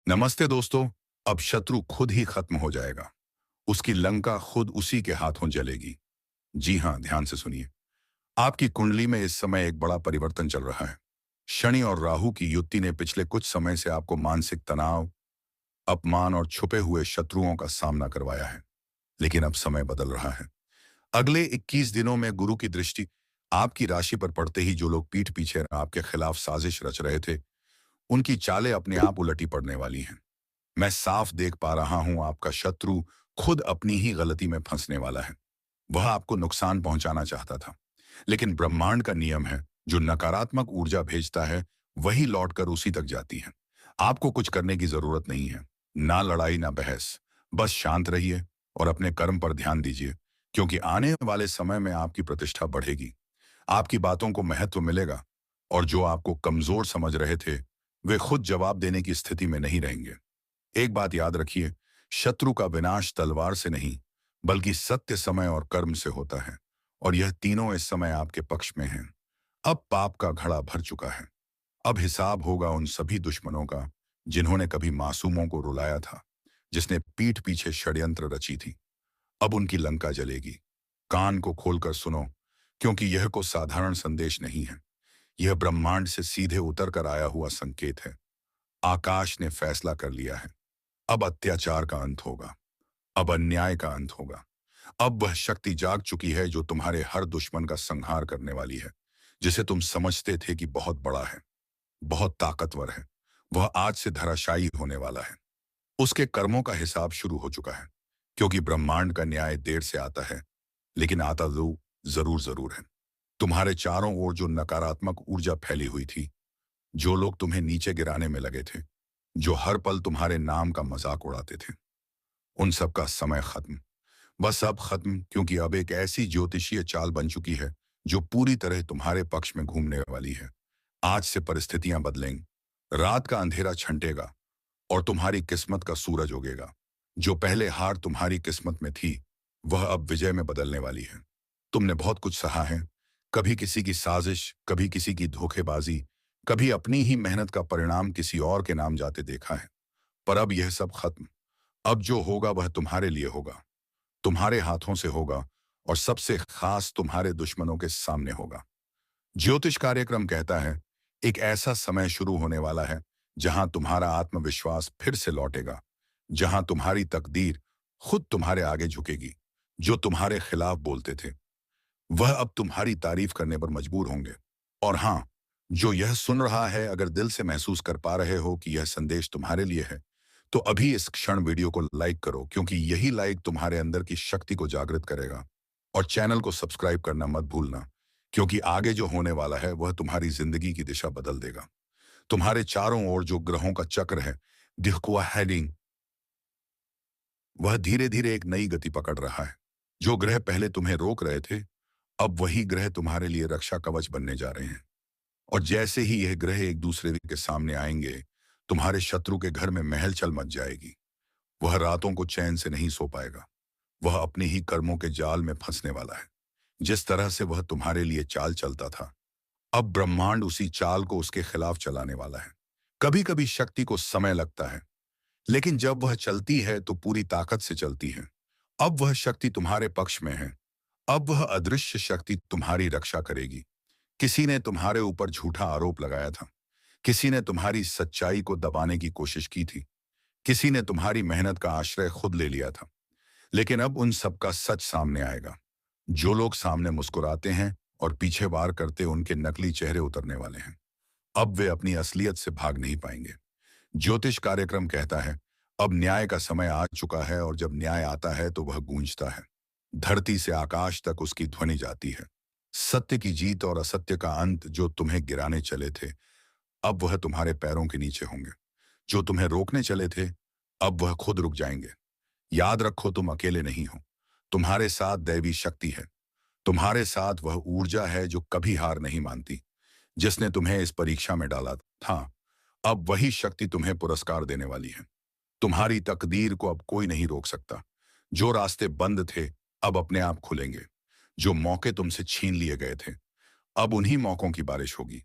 नमस्ते दोस्तों। अब शत्रु खुद ही खत्म हो जाएगा। उसकी लंका खुद उसी के हाथों जलेगी। जी हां, ध्यान से सुनिए। आपकी कुंडली में इस समय एक बड़ा परिवर्तन चल रहा है। शनि और राहु की युति ने पिछले कुछ समय से आपको मानसिक तनाव, अपमान और छुपे हुए शत्रुओं का सामना करवाया है। लेकिन अब समय बदल रहा है। अगले 21 दिनों में गुरु की दृष्टि आपकी राशि पर पड़ते ही जो लोग पीठ पीछे आपके खिलाफ साजिश रच रहे थे, उनकी चालें अपने आप उलटी पड़ने वाली हैं। मैं साफ देख पा रहा हूं आपका शत्रु खुद अपनी ही गलती में फंसने वाला है। वह आपको नुकसान पहुंचाना चाहता था, लेकिन ब्रह्मांड का नियम है, जो नकारात्मक ऊर्जा भेजता है वही लौटकर उसी तक जाती है। आपको कुछ करने की जरूरत नहीं है। ना लड़ाई ना बहस। बस शांत रहिए और अपने कर्म पर ध्यान दीजिए, क्योंकि आने वाले समय में आपकी प्रतिष्ठा बढ़ेगी। आपकी बातों को महत्व मिलेगा और जो आपको कमजोर समझ रहे थे, वे खुद जवाब देने की स्थिति में नहीं रहेंगे। एक बात याद रखिए, शत्रु का विनाश तलवार से नहीं, बल्कि सत्य, समय और कर्म से होता है। और यह तीनों इस समय आपके पक्ष में हैं। अब पाप का घड़ा भर चुका है। अब हिसाब होगा उन सभी दुश्मनों का जिन्होंने कभी मासूमों को रुलाया था, जिसने पीठ पीछे षड्यंत्र रची थी। अब उनकी लंका जलेगी। कान को खोलकर सुनो, क्योंकि यह कोई साधारण संदेश नहीं है। यह ब्रह्मांड से सीधे उतर कर आया हुआ संकेत है। आकाश ने फैसला कर लिया है। अब अत्याचार का अंत होगा। अब अन्याय का अंत होगा। अब वह शक्ति जाग चुकी है जो तुम्हारे हर दुश्मन का संहार करने वाली है। जिसे तुम समझते थे कि बहुत बड़ा है, बहुत ताकतवर है, वह आज से धराशायी होने वाला है। उसके कर्मों का हिसाब शुरू हो चुका है, क्योंकि ब्रह्मांड का न्याय देर से आता है, लेकिन आता तो जरूर जरूर है। तुम्हारे चारों ओर जो नकारात्मक ऊर्जा फैली हुई थी, जो लोग तुम्हें नीचे गिराने में लगे थे, जो हर पल तुम्हारे नाम का मजाक उड़ाते थे, उन सब का समय खत्म। बस अब खत्म, क्योंकि अब एक ऐसी ज्योतिषीय चाल बन चुकी है जो पूरी तरह तुम्हारे पक्ष में घूमने वाली है। आज से परिस्थितियां बदलेंगी। रात का अंधेरा छंटेगा और तुम्हारी किस्मत का सूरज उगेगा। जो पहले हार तुम्हारी किस्मत में थी, वह अब विजय में बदलने वाली है। तुमने बहुत कुछ सहा है। कभी किसी की साजिश, कभी किसी की धोखेबाजी, कभी अपनी ही मेहनत का परिणाम किसी और के नाम जाते देखा है। पर अब यह सब खत्म। अब जो होगा वह तुम्हारे लिए होगा, तुम्हारे हाथों से होगा, और सबसे खास तुम्हारे दुश्मनों के सामने होगा। ज्योतिष कार्यक्रम कहता है, एक ऐसा समय शुरू होने वाला है जहां तुम्हारा आत्मविश्वास फिर से लौटेगा, जहां तुम्हारी तकदीर खुद तुम्हारे आगे झुकेगी। जो तुम्हारे खिलाफ बोलते थे, वह अब तुम्हारी तारीफ करने पर मजबूर होंगे। और हाँ, जो यह सुन रहा है, अगर दिल से महसूस कर पा रहे हो कि यह संदेश तुम्हारे लिए है, तो अभी इस क्षण वीडियो को लाइक करो, क्योंकि यही लाइक तुम्हारे अंदर की शक्ति को जागृत करेगा। और चैनल को सब्सक्राइब करना मत भूलना, क्योंकि आगे जो होने वाला है वह तुम्हारी जिंदगी की दिशा बदल देगा। तुम्हारे चारों ओर जो ग्रहों का चक्र है, दिखवा हेडिंग, वह धीरे धीरे एक नई गति पकड़ रहा है। जो ग्रह पहले तुम्हें रोक रहे थे, अब वही ग्रह तुम्हारे लिए रक्षा कवच बनने जा रहे हैं। और जैसे ही यह ग्रह एक दूसरे के सामने आएंगे, तुम्हारे शत्रु के घर में महल चल मच जाएगी। वह रातों को चैन से नहीं सो पाएगा। वह अपने ही कर्मों के जाल में फंसने वाला है। जिस तरह से वह तुम्हारे लिए चाल चलता था, अब ब्रह्मांड उसी चाल को उसके खिलाफ चलाने वाला है। कभी कभी शक्ति को समय लगता है, लेकिन जब वह चलती है तो पूरी ताकत से चलती है। अब वह शक्ति तुम्हारे पक्ष में है। अब वह अदृश्य शक्ति तुम्हारी रक्षा करेगी। किसी ने तुम्हारे ऊपर झूठा आरोप लगाया था। किसी ने तुम्हारी सच्चाई को दबाने की कोशिश की थी। किसी ने तुम्हारी मेहनत का आश्रय खुद ले लिया था। लेकिन अब उन सब का सच सामने आएगा। जो लोग सामने मुस्कुराते हैं और पीछे वार करते, उनके नकली चेहरे उतरने वाले हैं। अब वे अपनी असलियत से भाग नहीं पाएंगे। ज्योतिष कार्यक्रम कहता है, अब न्याय का समय आ चुका है, और जब न्याय आता है तो वह गूंजता है। धरती से आकाश तक उसकी ध्वनि जाती है। सत्य की जीत और असत्य का अंत। जो तुम्हें गिराने चले थे, अब वह तुम्हारे पैरों के नीचे होंगे। जो तुम्हें रोकने चले थे, अब वह खुद रुक जाएंगे। याद रखो, तुम अकेले नहीं हो। तुम्हारे साथ दैवी शक्ति है। तुम्हारे साथ वह ऊर्जा है जो कभी हार नहीं मानती। जिसने तुम्हें इस परीक्षा में डाला था, अब वही शक्ति तुम्हें पुरस्कार देने वाली है। तुम्हारी तकदीर को अब कोई नहीं रोक सकता। जो रास्ते बंद थे, अब अपने आप खुलेंगे। जो मौके तुमसे छीन लिए गए थे, अब उन्हीं मौकों की बारिश होगी।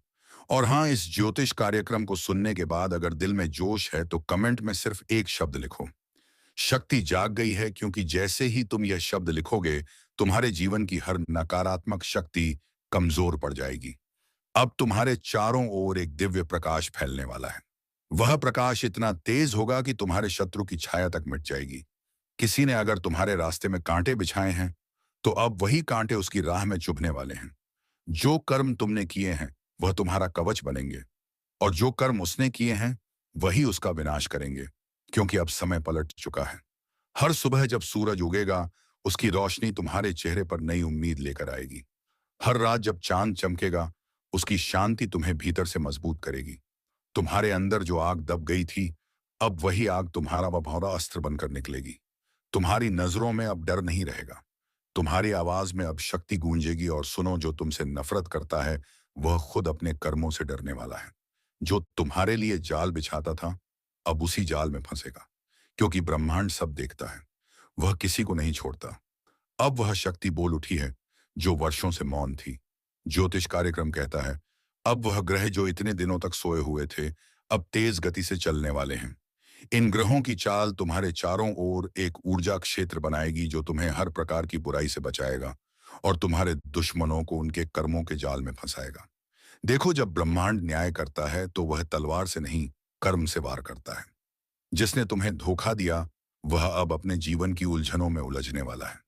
और हाँ, इस ज्योतिष कार्यक्रम को सुनने के बाद अगर दिल में जोश है तो कमेंट में सिर्फ एक शब्द लिखो, शक्ति जाग गई है, क्योंकि जैसे ही तुम यह शब्द लिखोगे, तुम्हारे जीवन की हर नकारात्मक शक्ति कमजोर पड़ जाएगी। अब तुम्हारे चारों ओर एक दिव्य प्रकाश फैलने वाला है। वह प्रकाश इतना तेज होगा कि तुम्हारे शत्रु की छाया तक मिट जाएगी। किसी ने अगर तुम्हारे रास्ते में कांटे बिछाए हैं, तो अब वही कांटे उसकी राह में चुभने वाले हैं। जो कर्म तुमने किए हैं, वह तुम्हारा कवच बनेंगे, और जो कर्म उसने किए हैं, वही उसका विनाश करेंगे, क्योंकि अब समय पलट चुका है। हर सुबह जब सूरज उगेगा, उसकी रोशनी तुम्हारे चेहरे पर नई उम्मीद लेकर आएगी। हर रात जब चांद चमकेगा, उसकी शांति तुम्हें भीतर से मजबूत करेगी। तुम्हारे अंदर जो आग दब गई थी, अब वही आग तुम्हारा बभौरा अस्त्र बनकर निकलेगी। तुम्हारी नजरों में अब डर नहीं रहेगा। तुम्हारी आवाज में अब शक्ति गूंजेगी, और सुनो, जो तुमसे नफरत करता है, वह खुद अपने कर्मों से डरने वाला है। जो तुम्हारे लिए जाल बिछाता था, अब उसी जाल में फंसेगा, क्योंकि ब्रह्मांड सब देखता है। वह किसी को नहीं छोड़ता। अब वह शक्ति बोल उठी है, जो वर्षों से मौन थी। ज्योतिष कार्यक्रम कहता है, अब वह ग्रह जो इतने दिनों तक सोए हुए थे, अब तेज गति से चलने वाले हैं। इन ग्रहों की चाल तुम्हारे चारों ओर एक ऊर्जा क्षेत्र बनाएगी, जो तुम्हें हर प्रकार की बुराई से बचाएगा और तुम्हारे दुश्मनों को उनके कर्मों के जाल में फंसाएगा। देखो, जब ब्रह्मांड न्याय करता है तो वह तलवार से नहीं, कर्म से वार करता है। जिसने तुम्हें धोखा दिया, वह अब अपने जीवन की उलझनों में उलझने वाला है।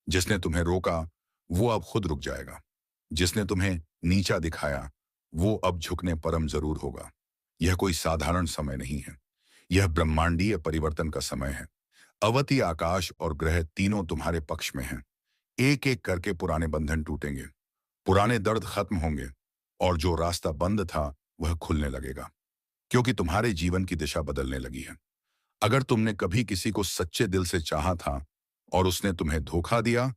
जिसने तुम्हें रोका, वो अब खुद रुक जाएगा। जिसने तुम्हें नीचा दिखाया, वो अब झुकने परम जरूर होगा। यह कोई साधारण समय नहीं है, यह ब्रह्मांडीय परिवर्तन का समय है। अवति, आकाश और ग्रह तीनों तुम्हारे पक्ष में हैं। एक एक करके पुराने बंधन टूटेंगे, पुराने दर्द खत्म होंगे, और जो रास्ता बंद था वह खुलने लगेगा, क्योंकि तुम्हारे जीवन की दिशा बदलने लगी है। अगर तुमने कभी किसी को सच्चे दिल से चाहा था और उसने तुम्हें धोखा दिया,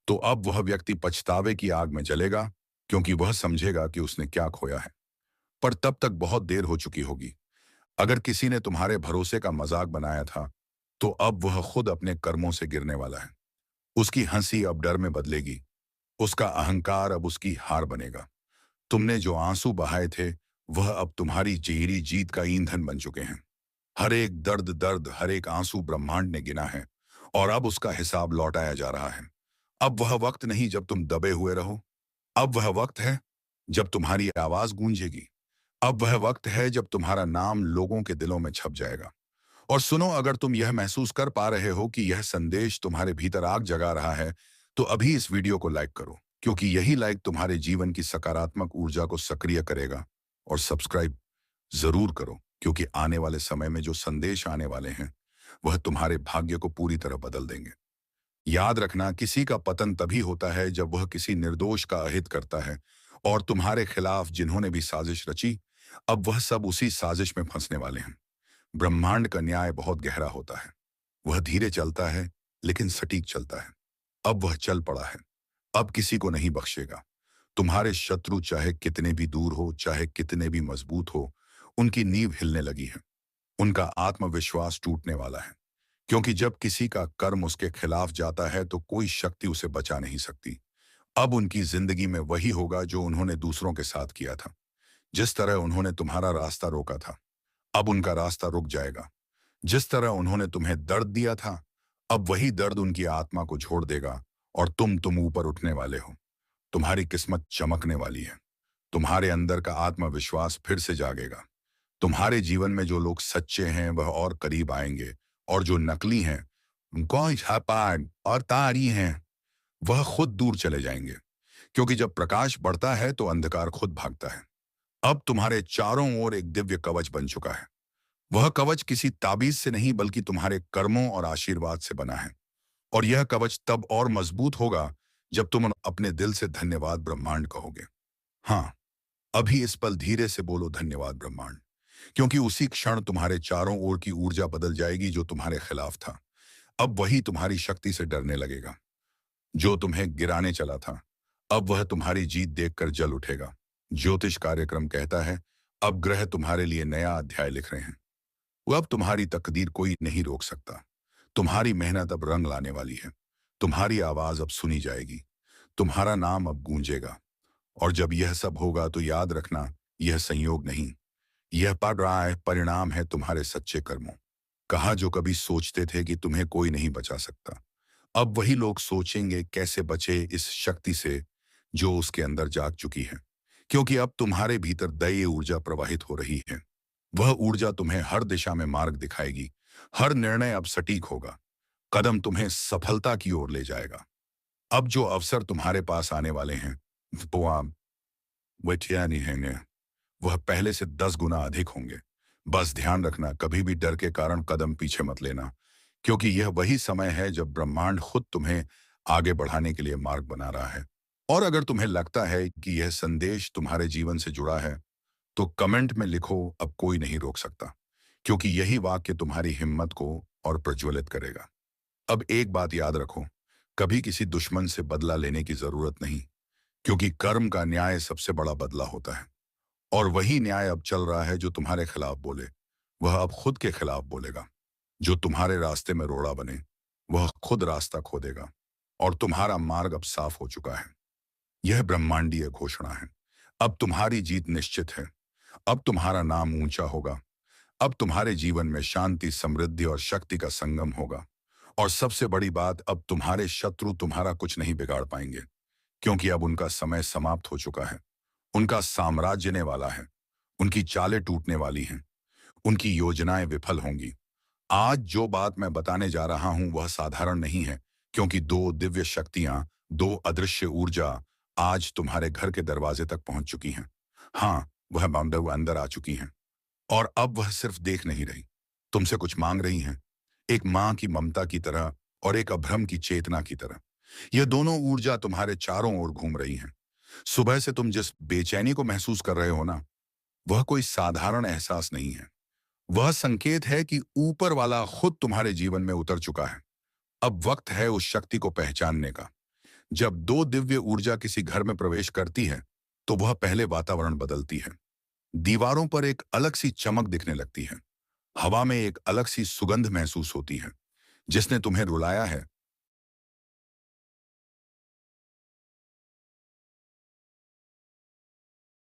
तो अब वह व्यक्ति पछतावे की आग में जलेगा, क्योंकि वह समझेगा कि उसने क्या खोया है। पर तब तक बहुत देर हो चुकी होगी। अगर किसी ने तुम्हारे भरोसे का मजाक बनाया था, तो अब वह खुद अपने कर्मों से गिरने वाला है। उसकी हंसी अब डर में बदलेगी, उसका अहंकार अब उसकी हार बनेगा। तुमने जो आंसू बहाए थे, वह अब तुम्हारी जहरी जीत का ईंधन बन चुके हैं। हर एक दर्द, हर एक आंसू ब्रह्मांड ने गिना है, और अब उसका हिसाब लौटाया जा रहा है। अब वह वक्त नहीं जब तुम दबे हुए रहो। अब वह वक्त है जब तुम्हारी आवाज गूंजेगी। अब वह वक्त है जब तुम्हारा नाम लोगों के दिलों में छप जाएगा। और सुनो, अगर तुम यह महसूस कर पा रहे हो कि यह संदेश तुम्हारे भीतर आग जगा रहा है, तो अभी इस वीडियो को लाइक करो, क्योंकि यही लाइक तुम्हारे जीवन की सकारात्मक ऊर्जा को सक्रिय करेगा। और सब्सक्राइब जरूर करो, क्योंकि आने वाले समय में जो संदेश आने वाले हैं, वह तुम्हारे भाग्य को पूरी तरह बदल देंगे। याद रखना, किसी का पतन तभी होता है जब वह किसी निर्दोष का अहित करता है, और तुम्हारे खिलाफ जिन्होंने भी साजिश रची, अब वह सब उसी साजिश में फंसने वाले हैं। ब्रह्मांड का न्याय बहुत गहरा होता है। वह धीरे चलता है, लेकिन सटीक चलता है। अब वह चल पड़ा है, अब किसी को नहीं बख्शेगा। तुम्हारे शत्रु चाहे कितने भी दूर हो, चाहे कितने भी मजबूत हो, उनकी नींव हिलने लगी है। उनका आत्मविश्वास टूटने वाला है, क्योंकि जब किसी का कर्म उसके खिलाफ जाता है तो कोई शक्ति उसे बचा नहीं सकती। अब उनकी जिंदगी में वही होगा जो उन्होंने दूसरों के साथ किया था। जिस तरह उन्होंने तुम्हारा रास्ता रोका था, अब उनका रास्ता रुक जाएगा। जिस तरह उन्होंने तुम्हें दर्द दिया था, अब वही दर्द उनकी आत्मा को छोड़ देगा, और तुम ऊपर उठने वाले हो। तुम्हारी किस्मत चमकने वाली है। तुम्हारे अंदर का आत्मविश्वास फिर से जागेगा। तुम्हारे जीवन में जो लोग सच्चे हैं, वह और करीब आएंगे, और जो नकली हैं, उनको छापाड़ और तारी हैं, वह खुद दूर चले जाएंगे। क्योंकि जब प्रकाश बढ़ता है तो अंधकार खुद भागता है। अब तुम्हारे चारों ओर एक दिव्य कवच बन चुका है। वह कवच किसी ताबीज से नहीं, बल्कि तुम्हारे कर्मों और आशीर्वाद से बना है। और यह कवच तब और मजबूत होगा जब तुम अपने दिल से धन्यवाद ब्रह्मांड कहोगे। हाँ, अभी इस पल धीरे से बोलो, धन्यवाद ब्रह्मांड, क्योंकि उसी क्षण तुम्हारे चारों ओर की ऊर्जा बदल जाएगी। जो तुम्हारे खिलाफ था, अब वही तुम्हारी शक्ति से डरने लगेगा। जो तुम्हें गिराने चला था, अब वह तुम्हारी जीत देखकर जल उठेगा। ज्योतिष कार्यक्रम कहता है, अब ग्रह तुम्हारे लिए नया अध्याय लिख रहे हैं। वो अब तुम्हारी तकदीर कोई नहीं रोक सकता। तुम्हारी मेहनत अब रंग लाने वाली है। तुम्हारी आवाज अब सुनी जाएगी। तुम्हारा नाम अब गूंजेगा। और जब यह सब होगा तो याद रखना यह संयोग नहीं, यह पड़ रहा है परिणाम है तुम्हारे सच्चे कर्मों। कहा जो कभी सोचते थे कि तुम्हें कोई नहीं बचा सकता, अब वही लोग सोचेंगे कैसे बचे इस शक्ति से जो उसके अंदर जाग चुकी है। क्योंकि अब तुम्हारे भीतर दैवीय ऊर्जा प्रवाहित हो रही है। वह ऊर्जा तुम्हें हर दिशा में मार्ग दिखाएगी। हर निर्णय अब सटीक होगा। कदम तुम्हें सफलता की ओर ले जाएगा। अब जो अवसर तुम्हारे पास आने वाले हैं, वो आप वैठिया नहीं हैंगे, वह पहले से 10 गुना अधिक होंगे। बस ध्यान रखना, कभी भी डर के कारण कदम पीछे मत लेना, क्योंकि यह वही समय है जब ब्रह्मांड खुद तुम्हें आगे बढ़ाने के लिए मार्ग बना रहा है। और अगर तुम्हें लगता है कि यह संदेश तुम्हारे जीवन से जुड़ा है, तो कमेंट में लिखो, अब कोई नहीं रोक सकता, क्योंकि यही वाक्य तुम्हारी हिम्मत को और प्रज्वलित करेगा। अब एक बात याद रखो, कभी किसी दुश्मन से बदला लेने की जरूरत नहीं, क्योंकि कर्म का न्याय सबसे बड़ा बदला होता है। और वही न्याय अब चल रहा है, जो तुम्हारे खिलाफ बोले वह अब खुद के खिलाफ बोलेगा। जो तुम्हारे रास्ते में रोड़ा बने वह खुद रास्ता खो देगा। और तुम्हारा मार्ग अब साफ हो चुका है। यह ब्रह्मांडीय घोषणा है। अब तुम्हारी जीत निश्चित है। अब तुम्हारा नाम ऊंचा होगा। अब तुम्हारे जीवन में शांति, समृद्धि और शक्ति का संगम होगा। और सबसे बड़ी बात, अब तुम्हारे शत्रु तुम्हारा कुछ नहीं बिगाड़ पाएंगे, क्योंकि अब उनका समय समाप्त हो चुका है। उनका साम्राज्य ने वाला है। उनकी चालें टूटने वाली हैं। उनकी योजनाएं विफल होंगी। आज जो बात मैं बताने जा रहा हूं वह साधारण नहीं है, क्योंकि दो दिव्य शक्तियां, दो अदृश्य ऊर्जा आज तुम्हारे घर के दरवाजे तक पहुंच चुकी हैं। हाँ, वह बांधव अंदर आ चुकी हैं। और अब वह सिर्फ देख नहीं रही, तुमसे कुछ मांग रही हैं। एक मां की ममता की तरह और एक अभ्रम की चेतना की तरह। यह दोनों ऊर्जा तुम्हारे चारों ओर घूम रही हैं। सुबह से तुम जिस बेचैनी को महसूस कर रहे हो ना, वह कोई साधारण एहसास नहीं है। वह संकेत है कि ऊपर वाला खुद तुम्हारे जीवन में उतर चुका है। अब वक्त है उस शक्ति को पहचानने का। जब दो दिव्य ऊर्जा किसी घर में प्रवेश करती है, तो वह पहले वातावरण बदलती है। दीवारों पर एक अलग सी चमक दिखने लगती है। हवा में एक अलग सी सुगंध महसूस होती है। जिसने तुम्हें रुलाया है